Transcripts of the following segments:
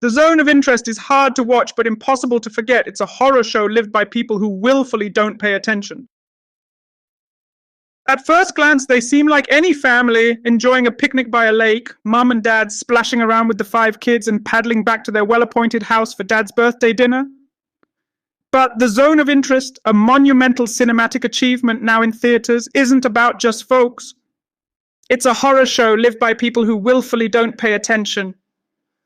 The Zone of Interest is hard to watch but impossible to forget. It's a horror show lived by people who willfully don't pay attention. At first glance, they seem like any family enjoying a picnic by a lake, mum and dad splashing around with the 5 kids and paddling back to their well-appointed house for dad's birthday dinner. But The Zone of Interest, a monumental cinematic achievement now in theaters, isn't about just folks. It's a horror show lived by people who willfully don't pay attention.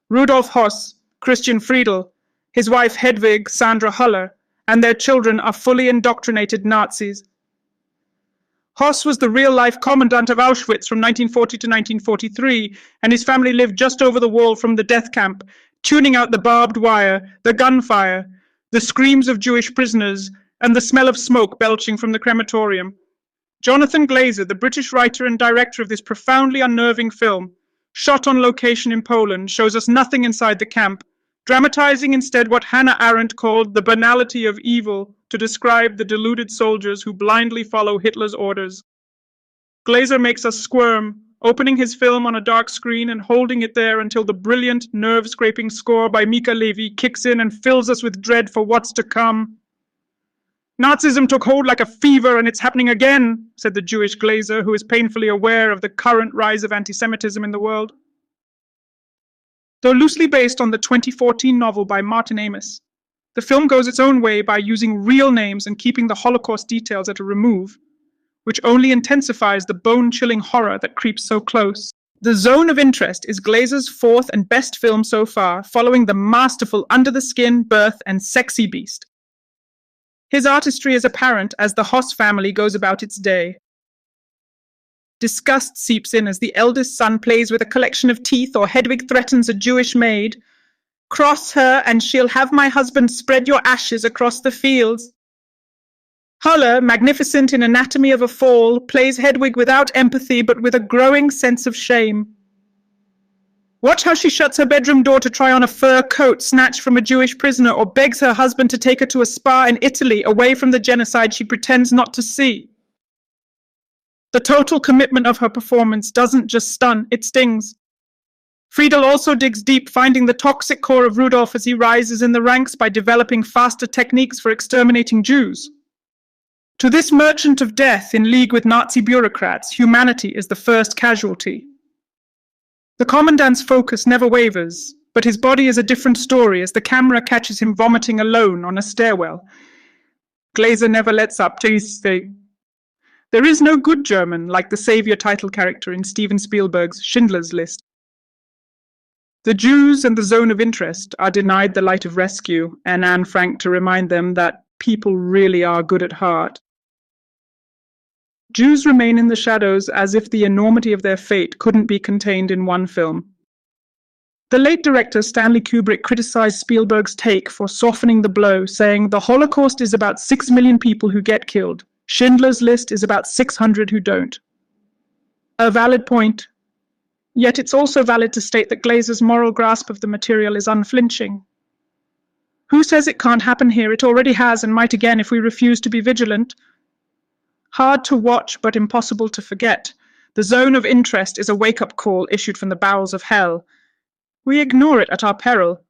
Rudolf Höss, Christian Friedel, his wife Hedwig, Sandra Huller, and their children are fully indoctrinated Nazis. Höss was the real-life commandant of Auschwitz from 1940 to 1943, and his family lived just over the wall from the death camp, tuning out the barbed wire, the gunfire, the screams of Jewish prisoners, and the smell of smoke belching from the crematorium. Jonathan Glazer, the British writer and director of this profoundly unnerving film, shot on location in Poland, shows us nothing inside the camp, dramatizing instead what Hannah Arendt called the banality of evil to describe the deluded soldiers who blindly follow Hitler's orders. Glazer makes us squirm, opening his film on a dark screen and holding it there until the brilliant, nerve-scraping score by Mika Levi kicks in and fills us with dread for what's to come. Nazism took hold like a fever and it's happening again, said the Jewish Glazer, who is painfully aware of the current rise of anti-Semitism in the world. Though loosely based on the 2014 novel by Martin Amis, the film goes its own way by using real names and keeping the Holocaust details at a remove, which only intensifies the bone-chilling horror that creeps so close. The Zone of Interest is Glazer's 4th and best film so far, following the masterful Under the Skin, Birth, and Sexy Beast. His artistry is apparent as the Höss family goes about its day. Disgust seeps in as the eldest son plays with a collection of teeth or Hedwig threatens a Jewish maid. Cross her and she'll have my husband spread your ashes across the fields. Huller, magnificent in Anatomy of a Fall, plays Hedwig without empathy but with a growing sense of shame. Watch how she shuts her bedroom door to try on a fur coat snatched from a Jewish prisoner or begs her husband to take her to a spa in Italy away from the genocide she pretends not to see. The total commitment of her performance doesn't just stun, it stings. Friedel also digs deep, finding the toxic core of Rudolf as he rises in the ranks by developing faster techniques for exterminating Jews. To this merchant of death in league with Nazi bureaucrats, humanity is the first casualty. The commandant's focus never wavers, but his body is a different story as the camera catches him vomiting alone on a stairwell. Glazer never lets up till he's There is no good German like the savior title character in Steven Spielberg's Schindler's List. The Jews and the Zone of Interest are denied the light of rescue, and Anne Frank to remind them that people really are good at heart. Jews remain in the shadows as if the enormity of their fate couldn't be contained in one film. The late director Stanley Kubrick criticized Spielberg's take for softening the blow, saying, "The Holocaust is about 6 million people who get killed. Schindler's List is about 600 who don't." A valid point. Yet it's also valid to state that Glazer's moral grasp of the material is unflinching. Who says it can't happen here? It already has and might again if we refuse to be vigilant. Hard to watch but impossible to forget. The Zone of Interest is a wake-up call issued from the bowels of hell. We ignore it at our peril,